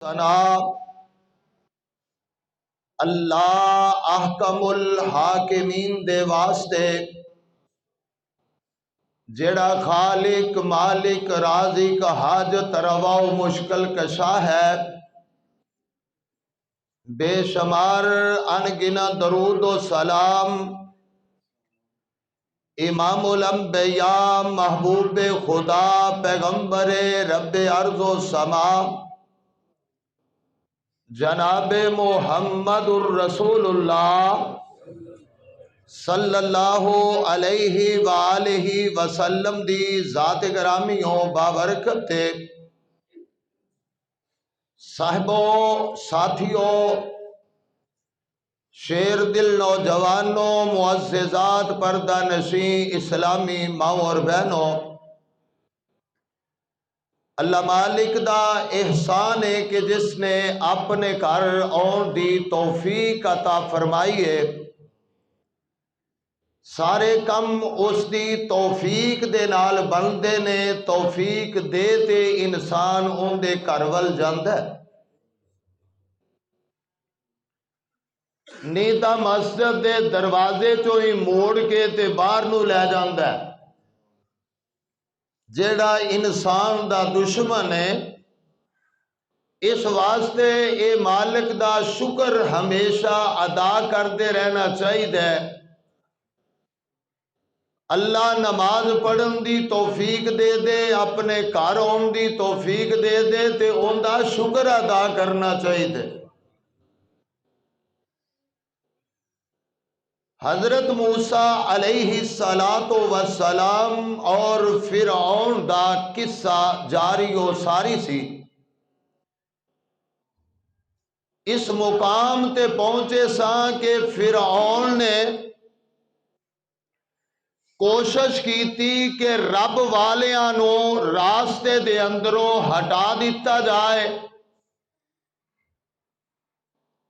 سنا اللہ احکم الحاکمین دے واسطے جڑا خالق مالک رازق حاجت روا و مشکل کشا ہے، بے شمار انگنا درود و سلام امام الانبیاء محبوب خدا پیغمبر رب ارض و سما جناب محمد الرسول اللہ صلی اللہ علیہ وآلہ وسلم دی ذات گرامیوں بابرکت تے صاحبوں ساتھیوں شیر دل نوجوانوں معززات پردہ نشین اسلامی ماں اور بہنوں، اللہ مالک دا احسان ہے کہ جس نے اپنے گھر آن دی توفیق عطا فرمائی ہے۔ سارے کم اس دی توفیق دے نال بندے نے، توفیق دے تے انسان ان دے گھر ول جاندا ہے، نہیں تاں مسجد دے دروازے چوں ہی موڑ کے تے باہر نو لے جاندا ہے۔ جیڑا انسان دا دشمن ہے، اس واسطے اے مالک دا شکر ہمیشہ ادا کردے رہنا چاہیے۔ اللہ نماز پڑھن دی توفیق دے دے، اپنے گھر آن دی توفیق دے دے تے ان دا شکر ادا کرنا چاہیے۔ حضرت موسیٰ علیہ السلام اور فرعون دا قصہ جاری و ساری سی۔ اس مقام تے پہنچے ساں کہ فرعون نے کوشش کی تھی کہ رب والیاں نو راستے دے اندروں ہٹا دیتا جائے،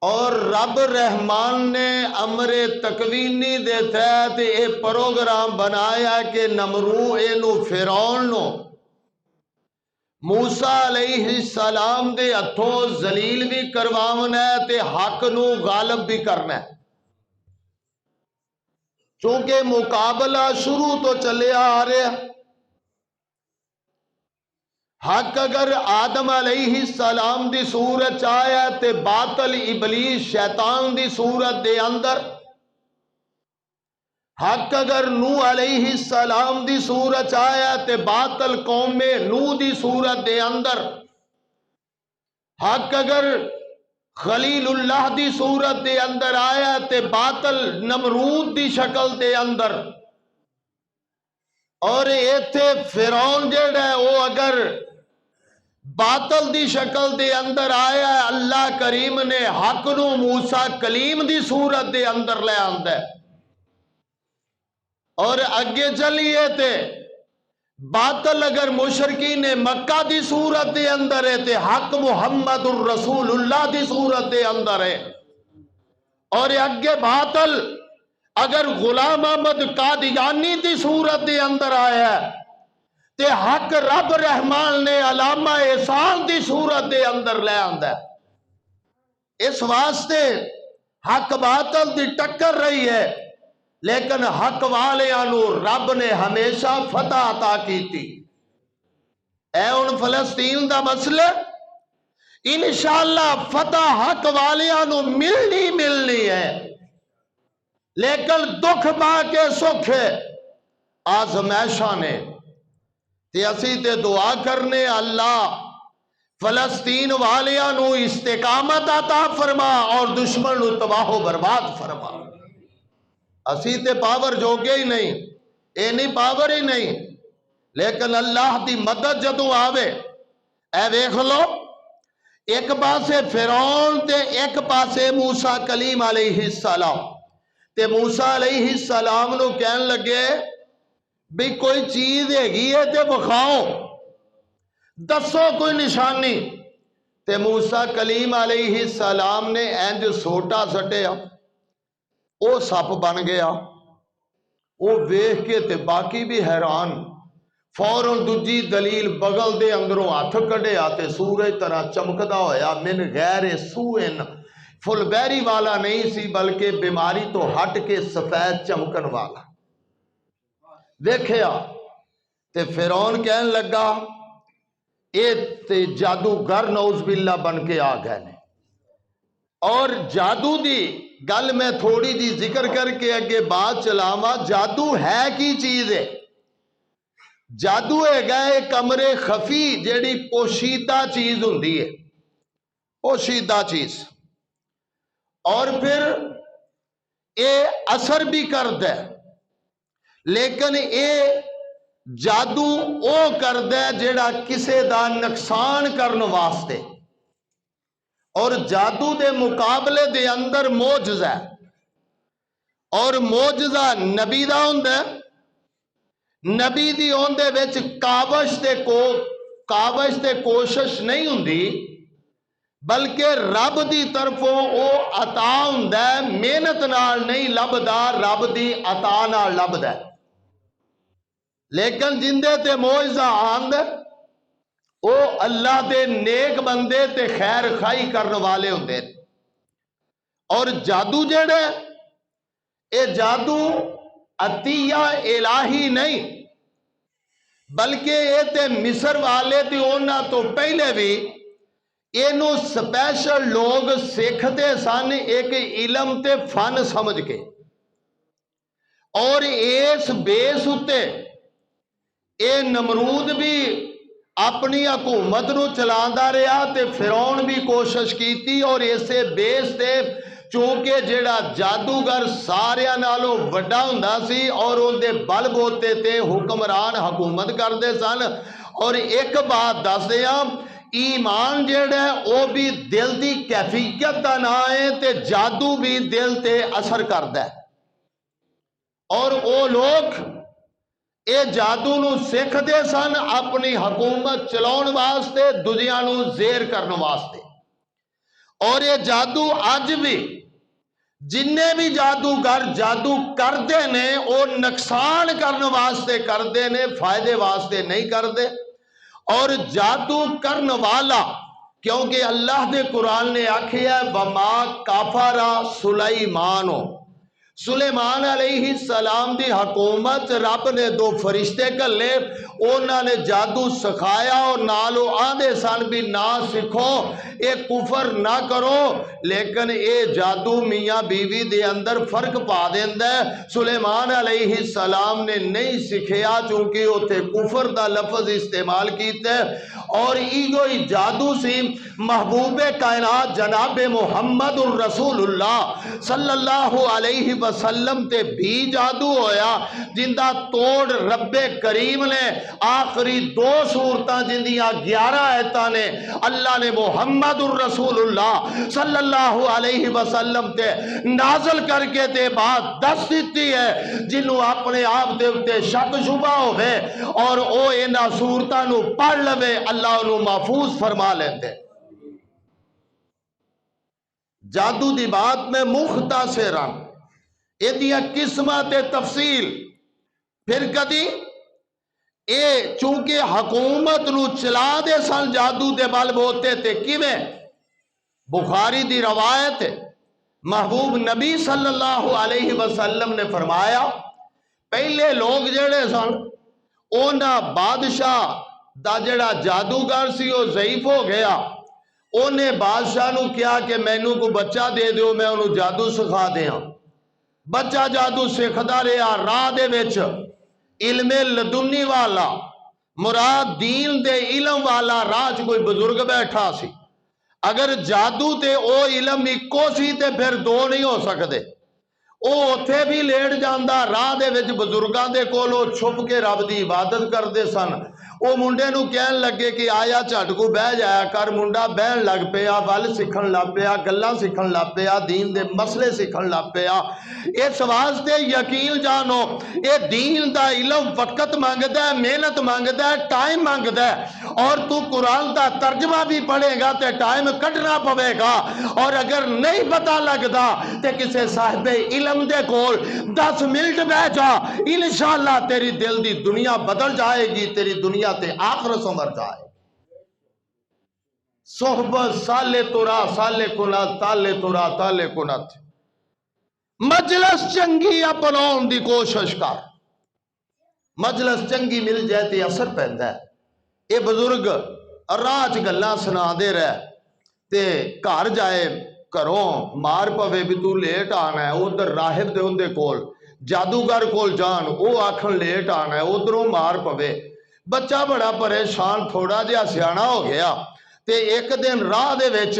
اور رب رحمان نے امر تکوینی دے تحت اے پروگرام بنایا کہ نمرو اینو فرعون نو موسیٰ علیہ السلام دے ہتھوں ذلیل بھی کرواونا ہے تے حق نو غالب بھی کرنا ہے۔ چونکہ مقابلہ شروع تو چلے آ رہے، حق اگر آدم علیہ السلام دی صورت آیا تے باطل ابلیس شیطان دی صورت دے اندر، حق اگر نوح علیہ السلام دی صورت آیا تے باطل قوم نوح دی صورت دے اندر، حق اگر خلیل اللہ دی صورت دے اندر آیا تے باطل نمرود دی شکل دے اندر، اور ایتھے فرعون جڑا ہے وہ اگر باطل دی شکل دے اندر آیا ہے، اللہ کریم نے حق نو موسیٰ کلیم دی صورت دے اندر لے آندا ہے۔ اور اگے چلیے تے باطل اگر مشرکین مکہ دی صورت دے اندر ہے تے حق محمد الرسول اللہ دی صورت دے اندر ہے، اور اگے باطل اگر غلام احمد قادیانی دی صورت دے اندر آیا ہے تے حق رب رحمان نے علامہ احسان دی صورت دے اندر لے آندا ہے۔ اس واسطے حق باطل دی ٹکر رہی ہے، لیکن حق والیاں نو رب نے ہمیشہ فتح عطا کی تھی۔ اے ان فلسطین دا مسئلہ انشاءاللہ فتح حق والیاں نو ملنی ہے، لیکن دکھ پا کے سکھ ہے آزمائشاں نے تے اسی تے دعا کرنے اللہ فلسطین والیاں نو استقامت عطا فرما اور دشمن نو تباہ و برباد فرما۔ اسی تے پاور جوگے ہی نہیں، اے نہیں پاور ہی نہیں، لیکن اللہ دی مدد جدوں آوے، اے ویکھ لو ایک پاسے فرعون تے ایک پاسے موسیٰ کلیم علیہ السلام، تے موسیٰ علیہ السلام نو کہن لگے بھی کوئی چیز ہے تے بخاؤ، دسو کوئی نشانی۔ تے موسیٰ کلیم علیہ السلام نے انج سوٹا سٹیا، او سپ بن گیا۔ وہ ویکھ کے تے باقی بھی حیران، فوراً دوجی دلیل بغل دے اندروں ہاتھ کڈیا تے سورج طرح چمکدا ہویا من غیر سوئن، فل بیری والا نہیں سی بلکہ بیماری تو ہٹ کے سفید چمکن والا دیکھیا تے فرعون کہن لگا اے تے جادوگر نعوذ باللہ بن کے آ گئے نے۔ اور جادو دی گل میں تھوڑی جی ذکر کر کے اگے بات چلاواں، جادو ہے کی چیز ہے؟ جادو ہے گئے کمرے خفی جیڑی پوشیدہ چیز ہوندی ہے، پوشیدہ چیز، اور پھر اے اثر بھی کرتا ہے، لیکن اے جادو او کردا ہے جیڑا کسے دا نقصان کرن واسطے، اور جادو دے مقابلے دے اندر معجزہ ہے، اور معجزہ نبی دا ہوندا ہے، نبی دی اوندے وچ کاوش تے کوشش نہیں ہوندی، بلکہ رب دی طرفوں او عطا ہوندا ہے، محنت نال نہیں لبدا، رب دی عطا نال لبدا ہے۔ لیکن جندے تے معجزہ آندا او اللہ دے نیک بندے تے خیر خائی کرن والے ہوندے، اور جادو جڑے اے جادو عطیہ الہی نہیں، بلکہ اے تے مصر والے تے اونا تو پہلے بھی اینو سپیشل لوگ سیکھتے سن ایک علم تے فن سمجھ کے، اور اس بیس اتے اے نمرود بھی اپنی حکومت نو چلاندا رہا تے فرعون بھی کوشش کیتی، اور اسے بیس تے چونکہ جڑا جادوگر ساریاں نالوں وڈا ہوندا سی اور ان دے بل بوتے تے حکمران حکومت کردے سن۔ اور ایک بات دس دیاں، ایمان جڑا ہے او بھی دل دی کیفیت دا نہ ہے تے جادو بھی دل تے اثر کردا ہے، اور او لوگ اے جادو نو سکھ دے سن اپنی حکومت چلاؤن واسطے، دنیا نو زیر کرن واسطے۔ اور یہ جادو اج بھی جننے بھی جادوگر جادو کردے نے او نقصان کرن واسطے کردے نے، فائدے واسطے نہیں کردے۔ اور جادو کرن والا، کیونکہ اللہ دے قرآن نے آکھیا ہے وَمَا کَفَرَ سُلَیْمَانُ، سلیمان علیہ السلام دی حکومت رب نے دو فرشتے کلے، انہوں نے جادو سکھایا، اور نالو آدھے سن بھی نہ سکھو، اے کفر نہ کرو، لیکن اے جادو میاں بیوی دے اندر فرق پا دیندہ ہے۔ سلیمان علیہ السلام نے نہیں سکھیا چونکہ اوتے کفر دا لفظ استعمال کیتے، اور ایگوئی جادو سی محبوب کائنات جناب محمد الرسول اللہ صلی اللہ علیہ وسلم تے بھی جادو ہویا، جندہ توڑ رب کریم نے آخری دو صورتاں جندیاں 11 آیتاں نے اللہ نے محمد الرسول اللہ صلی اللہ علیہ وسلم تے نازل کر کے تے بات دس دیتی ہے، جنہوں اپنے آپ دے اتے شک شبہ ہوئے اور او اینا صورتاں نو پڑھ لوے، اللہ انہوں محفوظ فرما لیتے۔ جادو دی بات میں مختصراً ایدیاں قسمت تفصیل، پھر کدی اے چونکہ حکومت نو چلا دے سن جادو دے بل بوتے تے کیویں، بخاری دی روایت ہے، محبوب نبی صلی اللہ علیہ وسلم نے فرمایا پہلے لوگ جڑے سن اونا بادشاہ دا جڑا جادوگر سی وہ ضعیف ہو گیا، انہیں بادشاہ نو کیا کہ مینوں کو بچہ دے دیو میں انہوں جادو سکھا دیاں۔ بچہ جادو سکھدا رہا، راہ دے وچ علم لدنی والا، مراد دین دے علم والا راہ چ کوئی بزرگ بیٹھا سی، اگر جادو تے او علم اکو سی تے پھر دو نہیں ہو سکتے، او اتھے بھی لیٹ جاندہ، راہ دے وچ بزرگاں دے کولو چھپ کے رب دی عبادت کردے سن، وہ منڈے نو کہن لگے کہ آیا جھٹ کو بہ جایا کر. منڈا بہن لگ پیا, ول سیکھن لگ پیا, گلاں سیکھن لگ پیا, دین دے مسئلے سیکھن لگ پیا. اس واسطے یقین جانو اے دین دا علم وقت مانگدا ہے, محنت مانگدا ہے, ٹائم مانگدا ہے. اور تو قرآن دا ترجمہ بھی پڑھے گا تے ٹائم کٹنا پوے گا. اور اگر نہیں پتہ لگدا تے کسے صاحب علم دے کول 10 منٹ بیٹھ جا, انشاءاللہ تیری دل دی دنیا بدل جائے گی, تیری دنیا تے آخرت سنور جائے. صحبت سالے تورا سالے کنات تالے تورا تالے کنات. مجلس چنگی اپناؤن دی کوشش کر. مجلس چنگی مل جائے تے اثر پیندا ہے. اے بزرگ راج گلاں سنا دے رہے تے گھر جائے کروں مار پوے بھی تو لیٹ آنا ہے. ادھر راہب دے اندے کول جادوگر کول جان او آکھن لیٹ آنا ہے, ادھروں مار پوے. بچہ بڑا پریشان تھوڑا جہا سیاںا ہو گیا تے ایک دن راہ دے وچ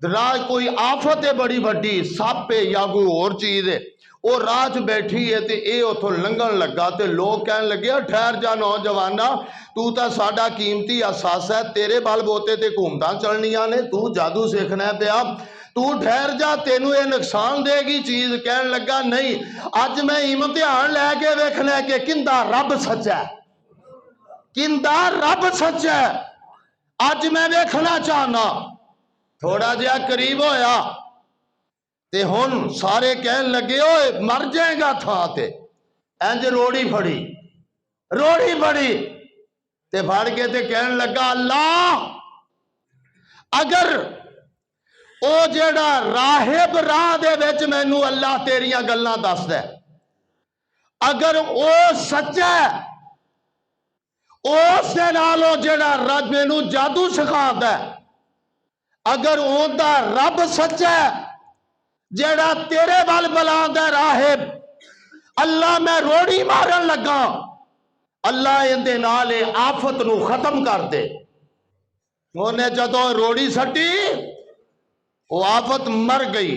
راہ کوئی آفت ہے بڑی بڑی, سپ ہے یا کوئی اور چیز ہے, وہ راہ چ بیٹھی ہے تے اے اتھوں لنگن لگا تے لوگ کہن لگے ٹھہر جا نوجوانا, تو تا ساڈا قیمتی احساس ہے, تیرے بال بوتے تے گھومتاں چلنیاں نے, تو جادو سیکھنا ہے پیا, تو ٹھہر جا تینوں یہ نقصان دے گی چیز. کہن لگا نہیں, اج میں امتحان لے کے ویکھنا ہے کہ کندہ رب سچا ہے, کندہ رب سچا ہے, اج میں ویکھنا چاہنا. تھوڑا جہا قریب ہویا تے ہن سارے کہن لگے اوئے مر جائے گا تھا تے انج روڑی پھڑی تے پھڑ کے تے کہن لگا اللہ اگر او جیڑا راہب راہ دے وچ مینوں اللہ تیریاں گلاں دس دے, اگر او سچا ہے, اس دے نالوں جیڑا رب مینوں جادو سکھاندا ہے, اگر اون دا رب سچا ہے جیڑا تیرے وال بلاندا ہے راہب, اللہ میں روڑی مارن لگا, اللہ اندے نالے آفت نو ختم کر دے. انہیں جدوں روڑی سٹی وہ آفت مر گئی,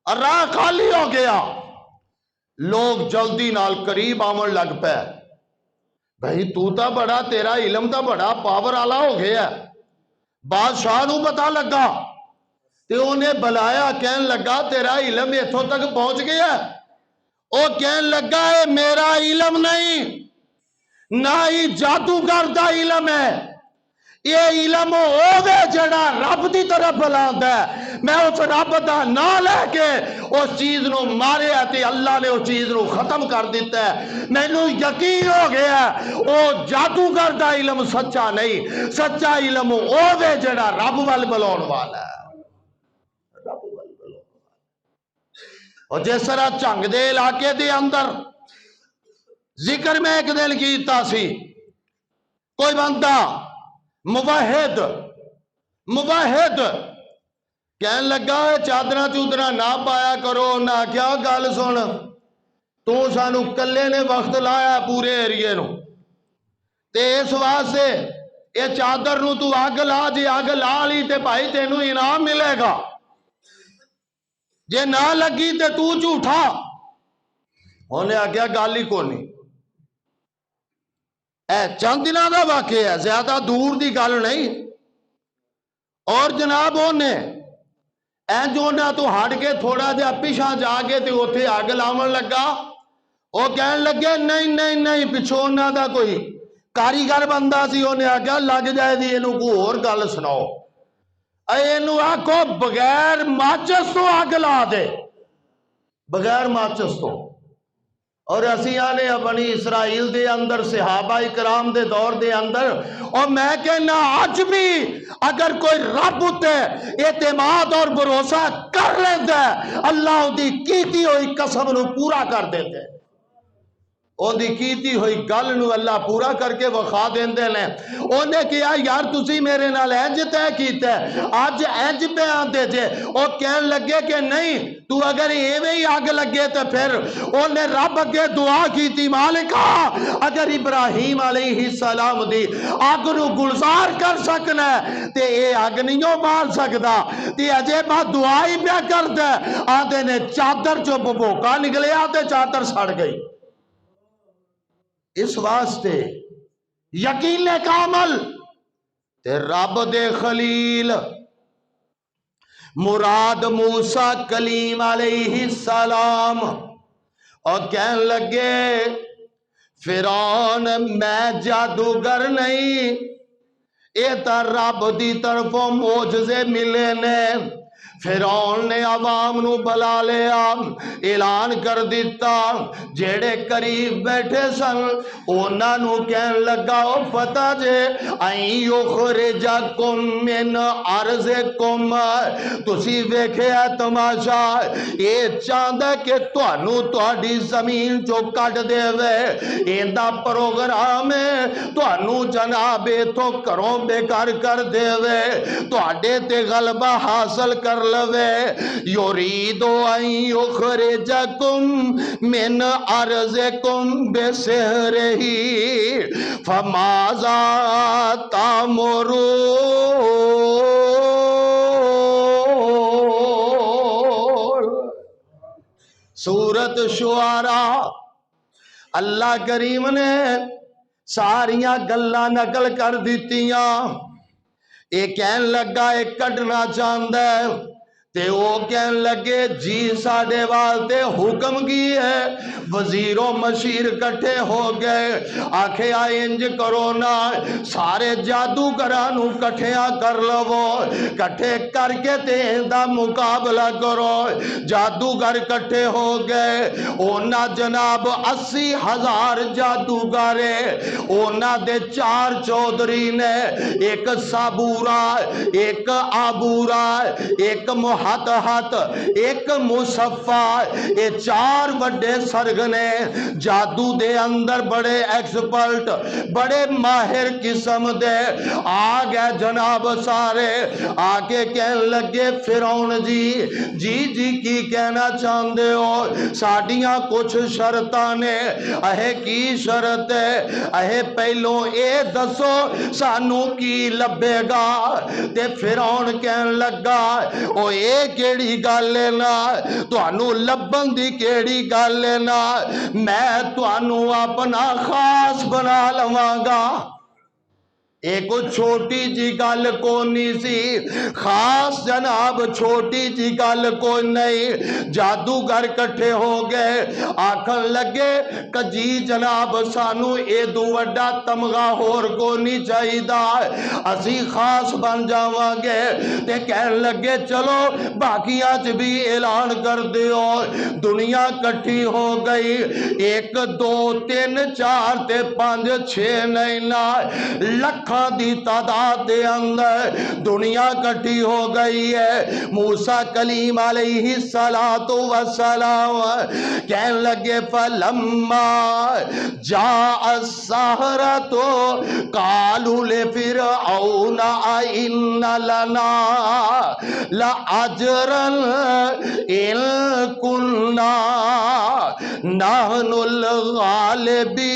راہ خالی ہو گیا. لوگ جلدی نال قریب آمن لگ پے, بھئی تو تا بڑا, تیرا علم تا بڑا پاور آلا ہو گیا. بادشاہ نو پتہ لگا تے انہیں بلایا, کہن لگا تیرا علم ایتھوں تک پہنچ گیا. او کہن لگا ہے میرا علم نہیں, نہ ہی جادوگر دا علم ہے, یہ علم ہووے جڑا رب دی طرف بلاندا ہے. میں اس رب دا نام لے کے اس چیز نو ماریا تے اللہ نے اس چیز نو ختم کر دیتا ہے. مینوں یقین ہو گیا او جادوگر دا علم سچا نہیں, سچا علم ہووے جڑا رب وال بلاؤن والا ہے. اور جس طرح چنگ دے علاقے دے اندر ذکر میں ایک دل کیتا سی, کوئی بندہ موحد کہن لگا چادرہ چودرہ نہ پایا کرو, نہ کیا گل سن, تو سانو کلے نے وقت لایا پورے ایریے نو, تے اس واسطے یہ چادر نو تو اگ لا, جی اگ لا لی تے بھائی تینوں انعام ملے گا, جے نہ لگی تے تو جھوٹا. انہیں آگیا گل ہی کونی, اے چند دنوں دا واقعہ ہے, زیادہ دور دی گل نہیں. اور جناب انہیں تو ہٹ کے تھوڑا جہا پیچھا جا کے تے اوتھے اگ لاون لگا. وہ کہن لگے نہیں پچھوں انہاں دا کوئی کاریگر بندہ سی, انہیں آگیا لگ جائے دی اینوں کوئی اور گل سناؤ. اینوں آکھو بغیر ماچس تو اگ لا دے, بغیر ماچس تو. اور اسی آنے بنی اسرائیل دے اندر صحابہ اکرام دے دور دے اندر, اور میں کہنا آج بھی اگر کوئی رب تے اعتماد اور بھروسہ کر لیتا ہے, اللہ دی کیتی ہوئی قسم نو پورا کر دیتے, اون دی کیتی ہوئی گل نو اللہ پورا کر کے وخا دیندے نے. انہیں کہا یار تسی میرے نال انج تے کیتا ہے, اج انج پہ آندے جے. او کہن لگے کہ نہیں, تو اگر ایویں ہی آگ لگے تو پھر انہیں رب اگے دعا کیتی, مالکا اگر ابراہیم علیہ السلام دی آگ نو گلزار کر سکنا تے اے آگ نہیں مار سکدا, تے اجے بات دعا ہی پہ کر دے. آدھے نے چادر جو بھوکا نکلے, آدھے چادر سڑ گئی. اس واسطے یقین کامل تے رب دے خلیل مراد موسیٰ کلیم علیہ السلام، اور کہنے لگے فرعون میں جادوگر نہیں، اے تا رب دی طرفوں معجزے ملے نے۔ فرعون نے عوام نو بلا لیا، اعلان کر دیتا، جیڑے قریب بیٹھے سن اونا نو کہن لگا او پتہ جے این یخرجکم من ارضکم، تسی ویکھے ہے تماشا، اے چاندہ کہ توانو توڑی زمین جو کٹ دے وے، ایندہ پروگرام ہے توانو جناب تو کروں بیکار کر دے وے، توڑے تے غلبہ حاصل کر لوے، یریدو ان یخرجکم من ارضکم بسحرہی فماذا تامرون۔ سورت شعراء اللہ کریم نے ساریاں گلاں نقل کر دیتیاں۔ ایک کہن لگا ایک کٹنا چاہندہ ہے تے وہ کہن لگے جی ساڑے والتے حکم کی ہے، وزیر و مشیر کٹھے ہو گئے، آکھے آئے انج کرو نا سارے جادوگرانو کٹھیاں کر لو، کٹھے کر کے تیندہ مقابلہ کرو۔ جادوگر کٹھے ہو گئے، اونا جناب 80,000 جادوگرے، اونا دے 4 چودھری نے، ایک سابورا، ایک آبورا، ایک محتحت، ایک مصفہ، یہ 4 بڑے سرگنے جادو دے اندر بڑے ایکسپرٹ، بڑے ماہر قسم دے آگے جناب سارے آگے کہنے لگے فرعون جی کی کہنا چاہندے ہو، ساڑیاں کچھ شرطانے، اہے کی شرط ہے، اہے پہلوں اے دسو سانو کی لبے گا، تے فرعون کہنے لگا او اے کیڑی گل ہے نا، توانو لبن دی کیڑی گل ہے نا، میں توانو اپنا خاص بنا لواں گا۔ ایک چھوٹی جی گل کو نہیں سی، خاص جناب چھوٹی جی گل کو نہیں۔ جادوگر کٹھے ہو گئے، آکھن لگے کجی جناب سانو اے دو وڈا تمغہ ہور کو نہیں چاہی دا، اسی خاص بن جاواں گے، تے کہن لگے چلو باقی آج بھی اعلان کر دیو۔ دنیا کٹھی ہو گئی، 1 2 3 4 تے 5 6 نہیں لکھاں دی تعداد دے اندر دنیا کٹھی ہو گئی ہے۔ موسیٰ کلیم علیہ السلام کہن لگے فَلَمَّا جَاءَ السَّحَرَةُ قَالُوا لِفِرْعَوْنَ أَئِنَّ لَنَا لَأَجْرًا إِن كُنَّا نَحْنُ الْغَالِبِينَ۔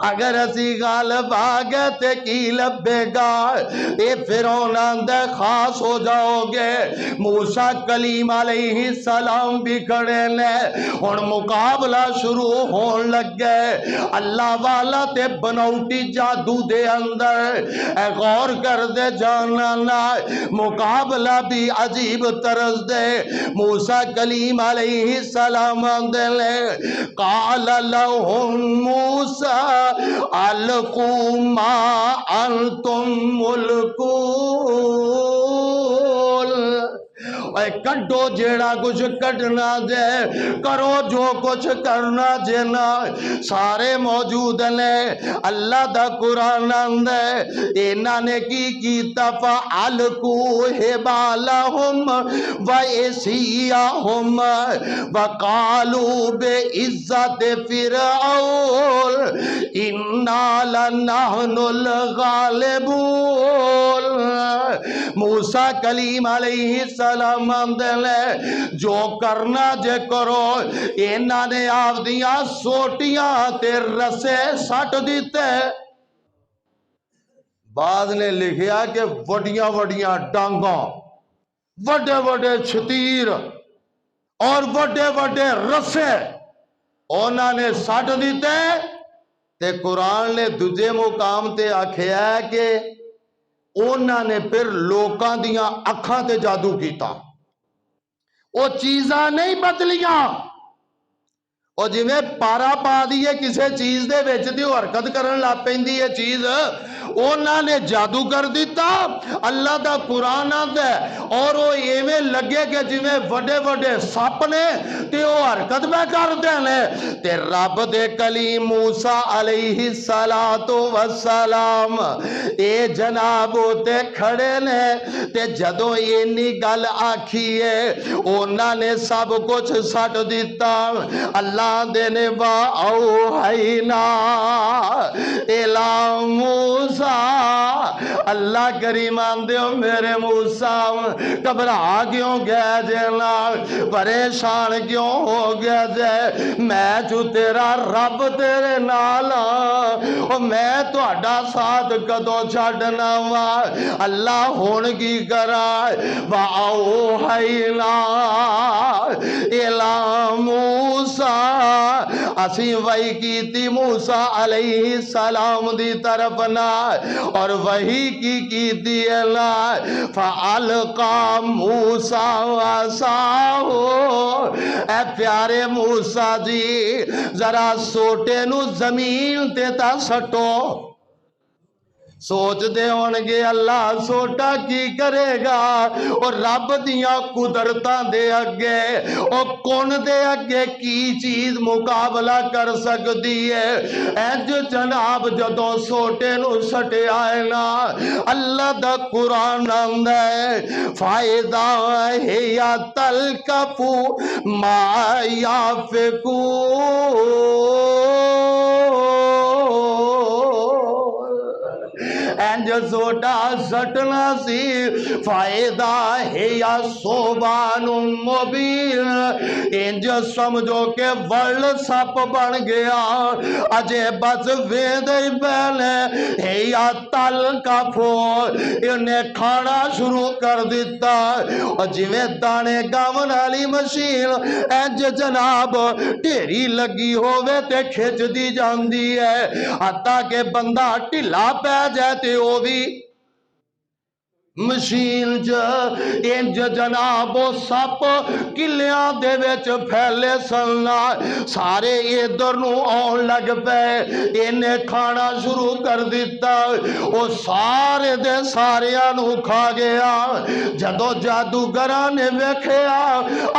اگر اسی غالب آگے تے کی لبے گا، اے فرعون آندے خاص ہو جاؤ گے۔ موسیٰ کلیم علیہ السلام بھی کھڑے نے، اور مقابلہ شروع ہون لگ گئے۔ اللہ والا تے بناوٹی جادو دے اندر اے غور کر دے جاننا، مقابلہ بھی عجیب طرز دے۔ موسیٰ کلیم علیہ السلام آندے لے قال لهم موسیٰ القوا ما انتم ملقون، اے کڈو جیڑا کچھ کڈنا جے، کرو جو کچھ کرنا جے نا۔ سارے موجود نے، اللہ دا قرآن اندے انہاں نے کی کیتا فَأَلْقُوا حِبَالَهُمْ وَعِصِيَّهُمْ وَقَالُوا بِعِزَّةِ فِرْعَوْنَ إِنَّا لَنَحْنُ الْغَالِبُونَ۔ موسیٰ کلیم علیہ السلام لے جو کرنا جے کرو، انہاں نے آپ دیاں سوٹیاں تے رسے سٹ دیتے۔ بعض نے لکھیا کہ وڈیاں وڈیاں ڈانگاں، وڈے وڈے چھتیر اور وڈے وڈے رسے انہوں نے سٹ دیتے تے قرآن نے دوجے مقام تے آکھیا ہے کہ انہوں نے پھر لوکاں دیاں اکھاں تے جادو کیتا، وہ چیزاں نہیں بدلیاں، اور جی میں پارا پا دیئے کسے چیز دے ویچ دی وہ حرکت کرن لا پیندی ہے چیز، انہوں نے جادو کر دیتا۔ اللہ دا قرآن آتا ہے اور وہ ایویں لگے کہ جی میں وڈے وڈے سپ نے تے وہ حرکت میں کر دینے تے رب دے کلیم موسیٰ علیہ السلام اے جناب ہوتے کھڑے نے تے جدوں اینی گل آکھی ہے انہوں نے سب کچھ سٹ دیتا۔ اللہ دینے با اوحینا الی موسیٰ، اللہ کریم آندے ہو میرے موسیٰ گھبرا کیوں گیا جینا، پریشان کیوں ہو گیا جے، میں جو تیرا رب تیرے نالا اور میں تو اڈا ساتھ کدو چھڑنا وا، اللہ ہون کی کرائے با اوحینا الی موسیٰ، اسی وحی کی تھی موسیٰ علیہ السلام دی طرف نہ اور وحی کی تھی اللہ فَأَلْقَى مُوسَىٰ عَصَاهُ، اے پیارے موسیٰ جی ذرا سوٹے نو زمین تے تا سٹو، سوچ دے ہونگے اللہ سوٹا کی کرے گا اور رب دیاں قدرتاں دے اگے اور کون دے اگے کی چیز مقابلہ کر سکتی ہے۔ اینج جناب جدوں سوٹے نو سٹے آئے نا اللہ دا قرآن آندہ ہے فائدہ ہیا تلکفو ما یافکون، اینج سوٹا سٹنا سی فائدہ ہے یا صوبان مبین، اینج سمجھو کہ ورل سپ بن گیا اجے بس ویدے پہلے ہے یا تل کا پھول انہیں کھانا شروع کر دیتا اور جویں دانے گاون والی مشین اینج جناب ڈھیری لگی ہووے تے کھچ دی جاندی ہے حتیٰ کہ بندہ ٹھلا پہ جاتے ہو بھی مشین انج جناب سپ کلیاں دے وچ پھیلے سننا سارے ادھر نو آن لگ پے انہیں کھانا شروع کر دیتا وہ سارے دے ساریاں نو کھا گیا۔ جدو جادوگراں نے ویکھیا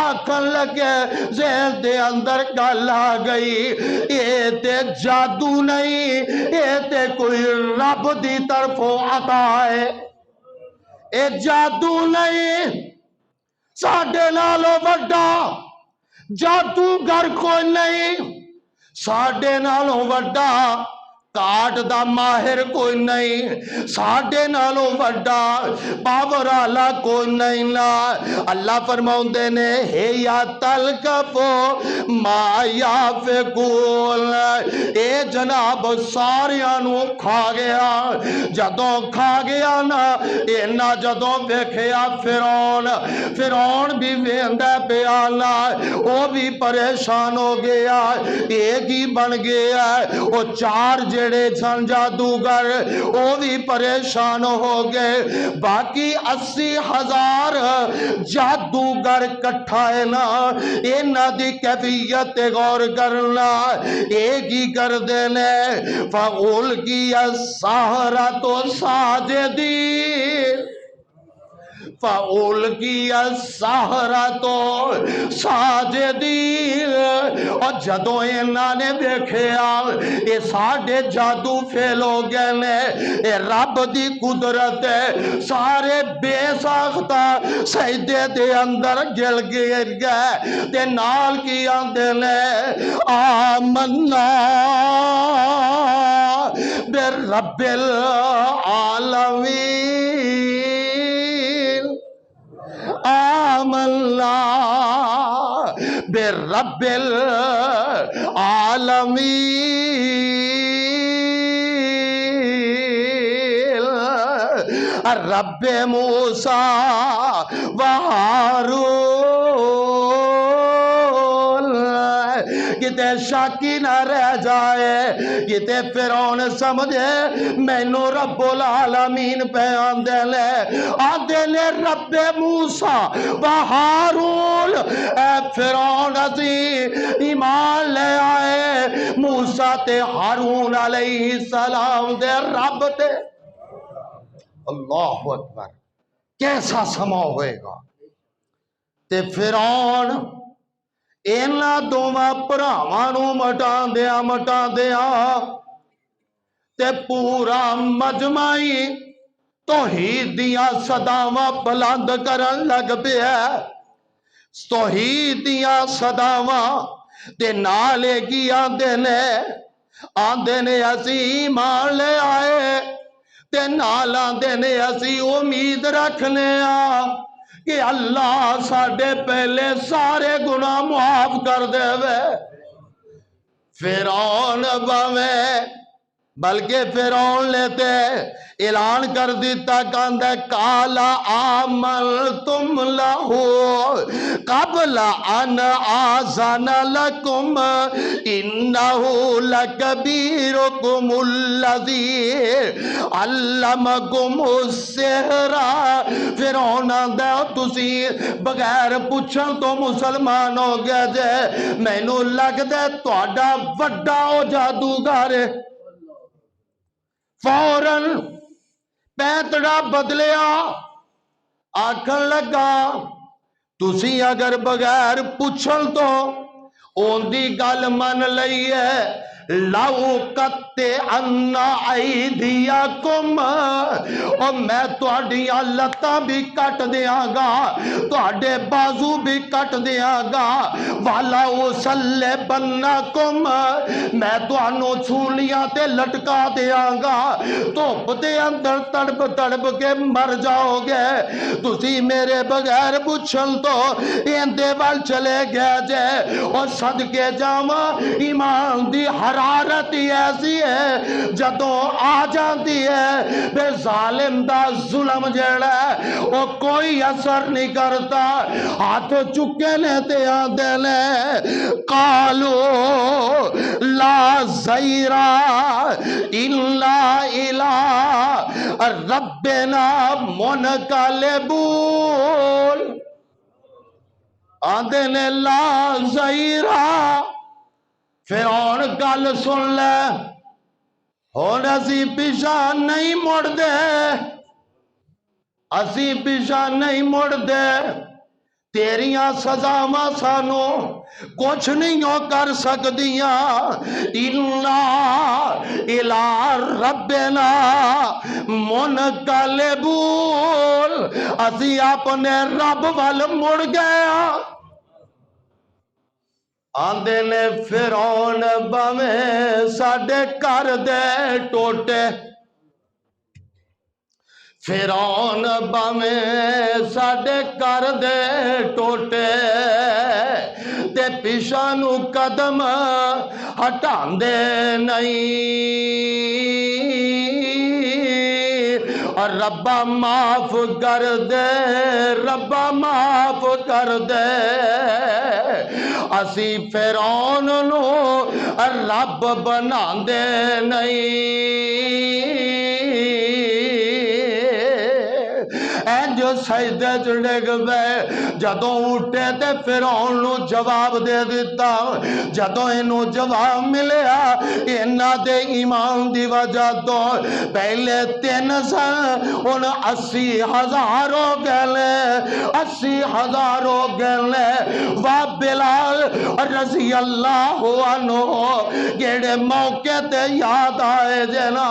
آکھن لگے ذہن دے اندر گل آ گئی اے تے جادو نہیں اے تے کوئی رب دی طرفوں عطا ہے، اے جادو نہیں ساڈے نالوں وڈا جادوگر کوئی نہیں، ساڈے نالوں وڈا کاٹ دا ماہر کوئی نہیں، ساڈے نالوں وڈا پاور والا کوئی نہیں نا۔ اللہ فرماؤندے نے ہے یا تلکفو ما یافکون، اے جناب ساریاں نو کھا گیا۔ جدوں کھا گیا نا اینا جدوں ویکھیا فرعون بھی ویندا پیا نا وہ بھی پریشان ہو گیا، ایک ہی بن گیا وہ چار جڑے سن جادوگر وہ بھی پریشان ہو گئے، باقی 80,000 جادوگر کٹھا ہے نا اینا دی کیفیت غور کرنا ایک ہی کر دینے فَأُلْقِيَ السَّحَرَةُ سَاجِدِينَ، فَأُلْقِيَ السَّحَرَةُ سَاجِدِينَ، اور جدوں انہاں نے دیکھیا یہ ساڑھے جادو فیل ہو گئے نے یہ رب دی قدرت ہے، سارے بے ساختہ سجدے دے اندر گل گر گئے تے نال کی آندے نے آمنا برب العالمین، آمنا برب العالمین رب موسیٰ و ہارون، کہ کتے شاکی نہ رہ جائے، کتے فرعون سمجھے مینو رب العالمین پہ آندے لے رب موسیٰ و ہارون، اے فرعون عظیم ایمان لے آئے موسیٰ تے ہارون علیہ السلام دے رب تے۔ اللہ اکبر، کیسا سما ہوئے گا۔ تے فرعون اینا دوواں پراوانوں مٹا دیا تے پورا مجمعی توحید دیا صداواں بلند کرن لگ پیا، توحید دیا صداواں تے نالے کی آندے نے اسی ایمان لے آئے تے نال آندے نے اسی امید رکھنے کہ اللہ ساڑھے پہلے سارے گناہ معاف کر دے وے۔ فرعون باویں بلکہ فرعون لیتے اعلان کر دیتا کاندے کالا آمنتم لہو قبل ان آذن لکم انہو لکبیرکم الذی علمکم السحر۔ فرعون آندے تسی بغیر پوچھن تو مسلمان ہو گئے جے، مینوں لگ دے تہاڈا وڈا او جادوگر ہے۔ فوراً پیتڑا بدلیا، آکھن لگا تسی اگر بغیر پوچھن تو اوندی گل من لئی ہے، لَوْ قَطِّعَنَّ أَيْدِيَكُمْ، اور میں تہاڈیاں لتاں بھی کٹ دیاں گا، تہاڈے بازو بھی کٹ دیاں گا، وَلَأُصَلِّبَنَّكُمْ، میں تہانوں چھولیاں تے لٹکا دیاں گا، دھوپ دے اندر تڑپ تڑپ کے مر جاؤ گے۔ تسی میرے بغیر پوچھن تو اندے وال چلے گئے جے، اور صدقے جاواں ایمان دی حرارت ایسی ہے جدوں آ جاندی ہے بے ظالم دا ظلم جڑا ہے وہ کوئی اثر نہیں کرتا۔ ہاتھ چکے لیتے آندے لے قالو لا زیرہ الا الہ ربنا منقلبون، آندے نے لا زیرہ۔ فرعون گل سن لے، ہن اسی پیچھا نہیں مڑ دے، اسی پیچھا نہیں مڑ دے، تیریاں سزاواں سانو کچھ نہیں ہو کر سکدیاں، الا الہ ربنا منقلبون، اسی اپنے رب وال مڑ گیا۔ آندے نے فرعون باویں ساڈے کر دے ٹوٹے، فرعون باویں ساڈے کر دے ٹوٹے، تے پیچھے نو قدم ہٹاندے نہیں، اور ربا معاف کر دے، ربا معاف کر دے، اسی فرعون نو رب بناندے نہیں۔ جو سجدے چڑک پے، جدوں اٹھے تے فرعون نو جواب دے دیتا، جدوں انہوں جواب ملیا انہاں دے ایمان دی وجہ تو پہلے 3 سن ان 80,000 ہو گئے، 80,000 ہو گئے۔ وا بلال رضی اللہ عنہ گیڑے موقع تے یاد آئے جنا،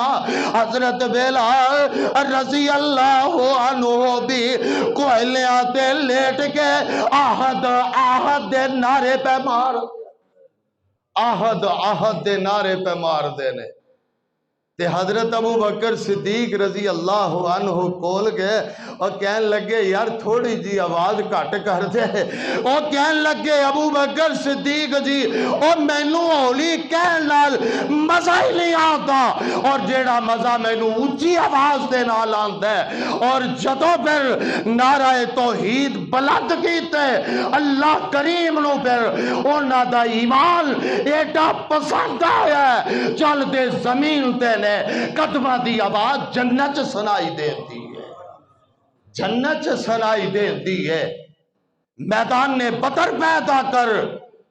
حضرت بلال رضی اللہ عنہ بھی کوئلیاں تے لیٹ کے آہد دے نعرے پہ مار، آہد دے نعرے پہ مار دینے۔ تے حضرت ابو بکر صدیق رضی اللہ عنہ کول گئے اور کہن لگے یار تھوڑی جی آواز کٹ کر دے اور کہن لگے ابو بکر صدیق جی اور مینو ہولی کہن لال مزہ ہی نہیں آتا اور جیڑا مزہ مینو اونچی آواز دے نال آندا ہے اور جدوں پھر نعرہ توحید بلند کیتے اللہ کریم نو پھر انہاں دا ایمان ایڈا پسند آیا ہے چل دے زمین تے نے قدمہ دی آواز جنت سنائی دیتی ہے جنت سنائی دیتی ہے میدان نے بدر پیدا کر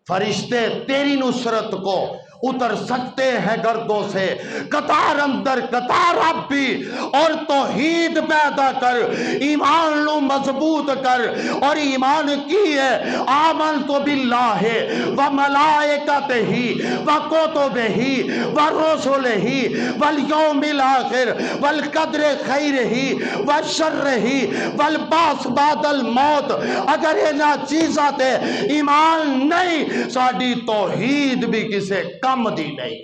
فرشتے تیری نصرت کو اتر سکتے ہیں گردوں سے قطار اندر قطار اب بھی اور توحید پیدا کر ایمان نو مضبوط کر اور ایمان کی ہے آمنت باللہ و ملائکتہ و کتبہ و رسلہ والیوم الاخر والقدر خیرہ و شرہ والبعث بعد الموت اگر اینا چیزاں تے ایمان نہیں ساڑی توحید بھی کسے کم دی نہیں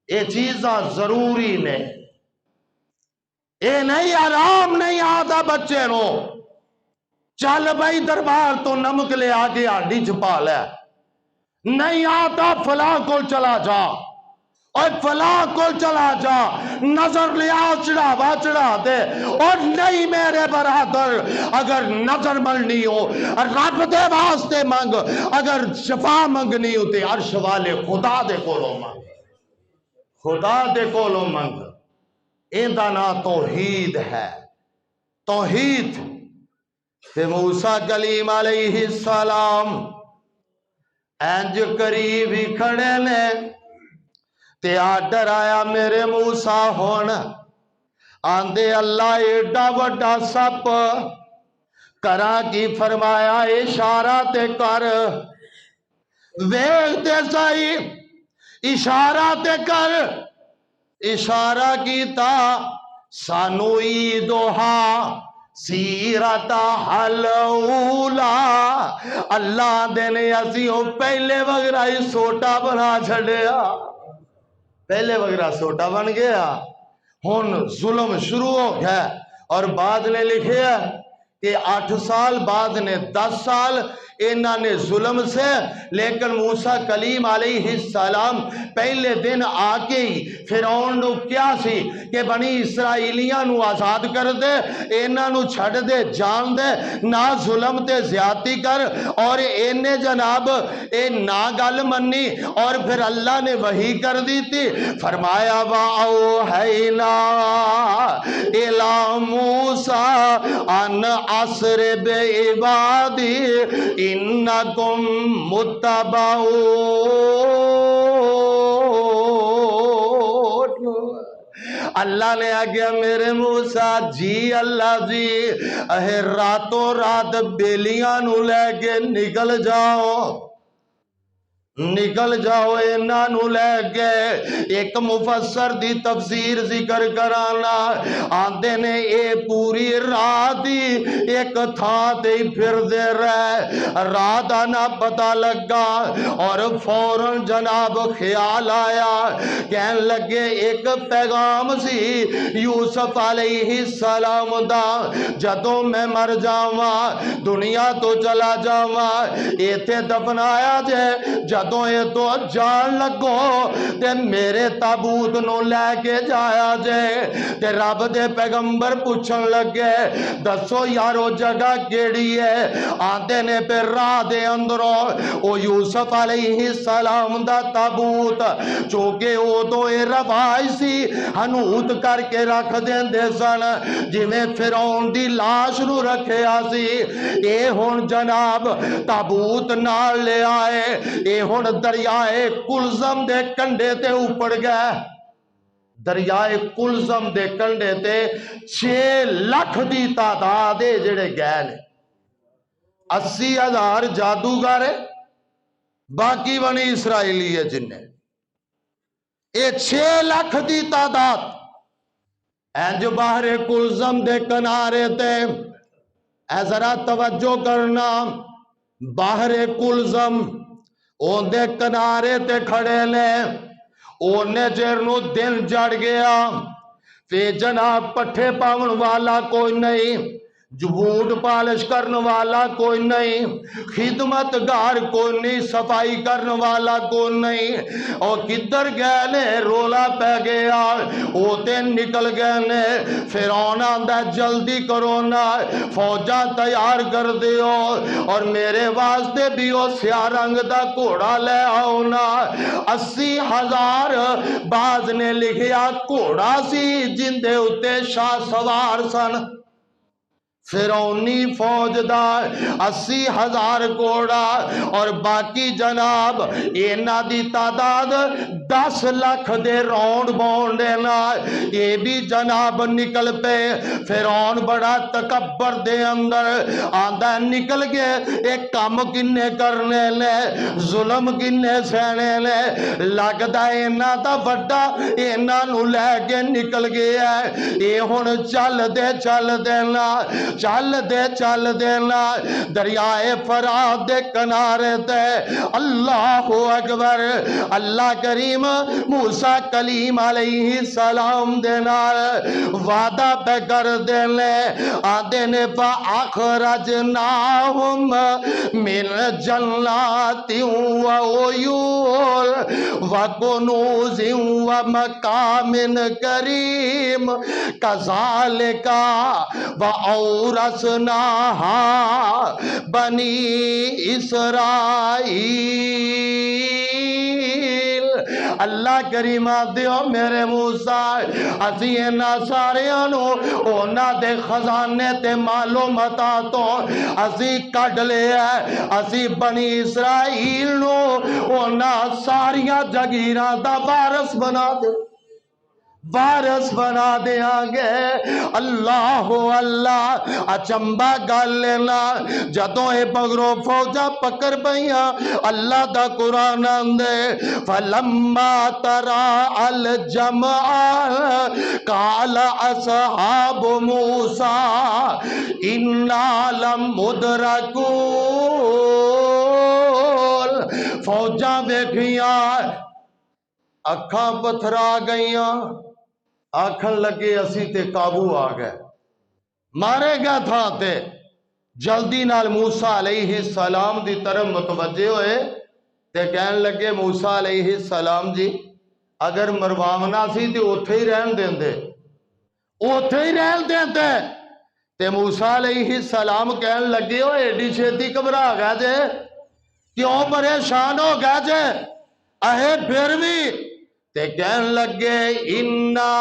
یہ چیزاں ضروری نے یہ نہیں آرام نہیں آتا بچے نو چل بھائی دربار تو نمک لے آگے آنڈی چھپا لے نہیں آتا فلاں کو چلا جا اور فلاں کو چلا جا نظر لیا چڑھاوا چڑھا دے اور نہیں میرے برادر اگر نظر ملنی ہو رب دے واسطے مانگ اگر شفا منگنی ہوتی عرش والے خدا دے کولو مانگ خدا دے کولو مانگ ایندہ نا توحید ہے توحید تے موسیٰ کلیم علیہ السلام اینج قریب ہی کھڑے نے تے آڈر آیا میرے موسیٰ ہونا آندے اللہ ایڈا وڈا سپ کرا کی فرمایا اشارہ تے کر ویگ تے سائی اشارہ تے کر اشارہ کیتا سانوئی دوہا سیرتا حلولا اللہ دینے اسیوں پہلے وغیرہ ہی سوٹا بنا چھڑیا پہلے وغیرہ سوٹا بن گیا ہن ظلم شروع ہو گیا اور بعد نے لکھے کہ 8 سال بعد نے 10 سال انہاں نے ظلم سے لیکن موسیٰ کلیم علیہ السلام پہلے دن آکے ہی فرعون نو کیا سی کہ بنی اسرائیلیاں نو آزاد کر دے انہاں نو چھڑ دے جان دے نہ ظلم تے زیادتی کر اور انہیں جناب نا گل منی اور پھر اللہ نے وحی کر دی تھی فرمایا وَأَوْحَيْنَا إِلَى مُوسَىٰ أَنْ أَسْرِ بِعِبَادِي انکم متبعون اللہ نے آگیا میرے موسیٰ جی اللہ جی راتوں رات بیلیاں نو لے کے نکل جاؤ انہاں نو لے گئے ایک مفسر دی تفسیر ذکر کرانا آندے نے اے پوری رات ہی ایک تھا دے پھر دے رہے رات آنا پتہ لگا اور فوراً جناب خیال آیا کہن لگے ایک پیغام سی یوسف علیہ السلام دا جدوں میں مر جاواں دنیا تو چلا جاواں ایتھے دفنایا جے جدوں یہ تو جان لگو تے میرے تابوت نو لے کے جایا جے تے رب دے پیغمبر پوچھن لگے دسو یارو جگہ کیڑی ہے آندے نے پہ راہ دے اندروں او یوسف علیہ السلام دا تابوت چونکہ او تو اے روائی سی ہنوت کر کے رکھ دین دے سن جی میں فرعون دی لاش نو رکھے آسی اے ہون جناب تابوت نال لے آئے اے ہون دریائے کلزم دے کنڈے تے اوپر گئے دریائے کلزم دے کنڈے تے 6 لاکھ دی تعداد جڑے گئے نے 80,000 جادوگر باقی بنی اسرائیلی ہے جنہیں اے 6 لاکھ دی تعداد جو باہر کلزم دے کنارے تے اے ذرا توجہ کرنا باہر کلزم اون دے کنارے تے کھڑے لے اونے چیر نو دن جڑ گیا تے جناب پٹھے پاون والا کوئی نہیں، بوٹ پالش کرنے والا کوئی نہیں، خدمت گار کوئی نہیں، صفائی کرنے والا کوئی نہیں۔ اور کدھر گئے نے؟ رولا پہ گیا، اوتے نکل گئے نے۔ فرعون آندا جلدی کرو نا، فوجاں تیار کر دیو اور میرے واسطے بھی او سیاہ رنگ دا گھوڑا لے آؤ نا۔ 80,000 بعض نے لکھیا گھوڑا سی جن دے اتے شاہ سوار سن۔ فرعونی فوج دا 80,000 گھوڑا اور باقی جناب اینا دی تعداد 10 لاکھ دے راؤنڈ بونڈ نا، یہ بھی جناب نکل پے۔ فرعون بڑا تکبر دے اندر آندہ نکل گئے، ایک کام کنے کرنے لے، ظلم کنے سہنے لے، لگتا اینا دا بڑا اینا نو لے کے نکل گیا ہے۔ یہ ہون چل دے نا، چل دینا دریائے فرات دے کنارے تے۔ اللہ اکبر، اللہ کریم موسیٰ کلیم علیہ السلام دینا وعدہ پہ کر دینے آدھے نے فَأَخْرَجْنَاهُمْ مِنْ جَنَّاتٍ وَعُيُونٍ وَكُنُوزٍ وَمَقَامٍ كَرِيمٍ كَذَلِكَ وَأَوْرَثْنَاهَا بَنِي إِسْرَائِيلَ۔ اللہ کریم دیو میرے موسیٰ اسی اینا ساریانو اونا دے خزانے تے مالو متا تو اسی کٹ لے ہے، اسی بنی اسرائیل نو اونا ساریاں جگیران دا وارث بنا دے، وارث بنا دیا گے۔ اللہ اللہ اچمبا گل لینا جدوں اے پگرو فوجا پکر پئیاں اللہ دا قرآن آندے فَلَمَّا تَرَا الْجَمْعَانِ قَالَ أَصْحَابُ مُوسَىٰ إِنَّا لَمُدْرَكُونَ۔ فوجاں دیکھیاں اکھاں پتھرا گئیاں، آکھن لگے اسی تے قابو آ گئے، مارے گا تھا تے۔ جلدی نال موسیٰ علیہ السلام دی طرف متوجہ ہوئے تے کہن لگے موسیٰ علیہ السلام جی اگر مرواونا سی تے اوتھے ہی رہن دیں دے، اوتھے ہی رہن دیں دے۔ تے موسیٰ علیہ السلام کہن لگے ہو ایڈی چھیتی کبرا گئے جے، کیوں پریشان ہو گئے جے، اہے پھر بھی تے کہن لگے اِنَّا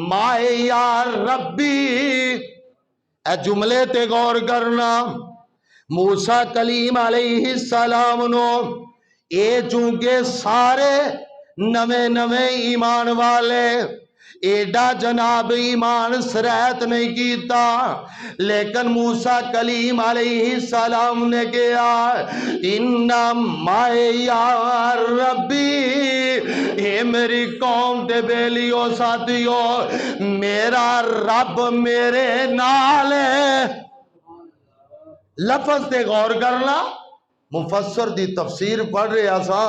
مَائِيَا رَبِّي۔ اے جملے تے غور کرنا، موسیٰ کلیم علیہ السلام نو اے چونکہ سارے نوے ایمان والے ایڈا جناب ایمان سرایت نہیں کیتا، لیکن موسیٰ کلیم علیہ السلام نے کہا اِنَّا مَائِيَا رَبِّي، اے میری قوم تے بیلیو ساتھیو میرا رب میرے نال ہے۔ لفظ تے غور کرنا، مفسر دی تفسیر پڑھ رہے آسا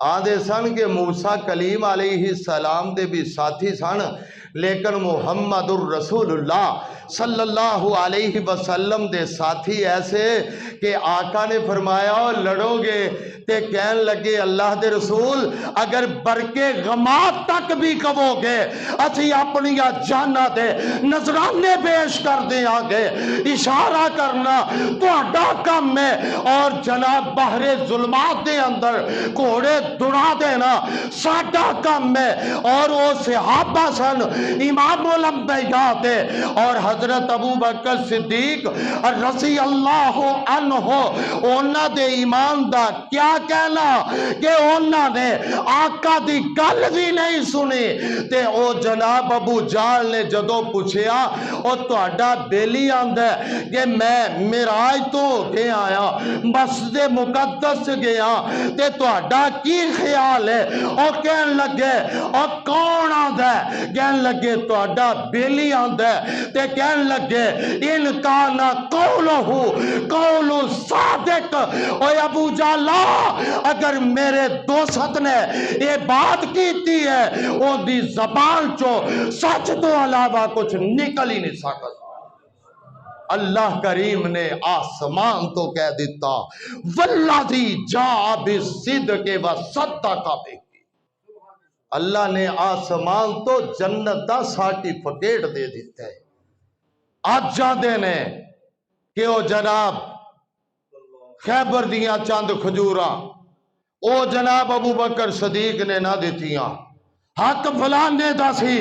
آدھے سن کہ موسیٰ کلیم علیہ السلام دے بھی ساتھی سن، لیکن محمد الرسول اللہ صلی اللہ علیہ وسلم دے ساتھی ایسے کہ آقا نے فرمایا لڑو گے تے کہن لگے اللہ دے رسول اگر برکے غمات تک بھی کہو گے اچھی اپنی جانا دے نذرانے پیش کر دیں آگے، اشارہ کرنا تو اڈا کم میں، اور جناب بحر ظلمات دے اندر کوڑے دڑا دینا ساڈا کم میں۔ اور وہ صحابہ سن امام الانبیاء دے، اور حضرت ابو بکر صدیق رضی اللہ عنہ اونا دے ایمان دا کیا کہنا کہ اونا نے آقا دی گل بھی نہیں سنی۔ تے او جناب ابو جال نے جدو پوچھیا او تو اڈا بیلی آندہ کہ میں معراج تو کے آیا مسجد مقدس گیا تے تو اڈا کی خیال ہے، او کہن لگے او کون آندہ کہن لگے تہاڈا بیلی آندا ہے تے کہن لگے ان کانا قولہو قول صادق، اوے ابو جالا اگر میرے دوست نے یہ بات کیتی ہے ان دی زبان چو سچ تو علاوہ کچھ نکل ہی نہیں سکتا۔ اللہ کریم نے آسمان تو کہہ دیتا والذی جاء بالصدق وصدق بہ، اللہ نے آسمان تو جنت دا سرٹیفکیٹ دے دیتا ہے۔ آج جاندے نے کہ او جناب خیبر دیاں چند کھجوراں او جناب ابو بکر صدیق نے نہ دیتیاں، حق فلان نے دا سی،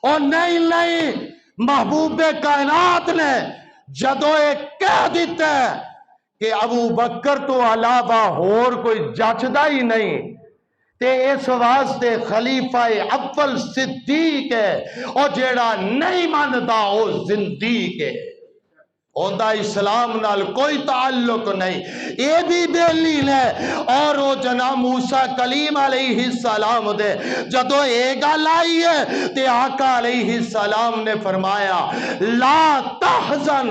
او نہیں محبوب کائنات نے جدو ایک کہہ دیتا ہے کہ ابو بکر تو علاوہ اور کوئی جچدا ہی نہیں، تے اس واسطے خلیفہ اول صدیق ہے، اور جیڑا نہیں ماندا او زندیق ہے، اوندا اسلام نال کوئی تعلق نہیں، یہ بھی بیلی نے۔ اور وہ جناب موسیٰ کلیم علیہ السلام دے جدو اے گل آئی ہے تے آقا علیہ السلام نے فرمایا لا تحزن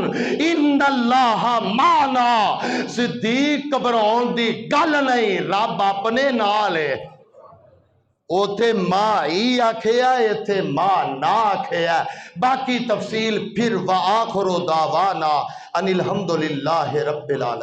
ان اللہ معنا، صدیق گھبراؤن دی گل نہیں، رب اپنے نال ہے۔ اوتھے ماں ہی آکھیا ایتھے ماں نہ آکھیا، باقی تفصیل پھر وآخر دعوانا ان الحمدللہ رب العالمین۔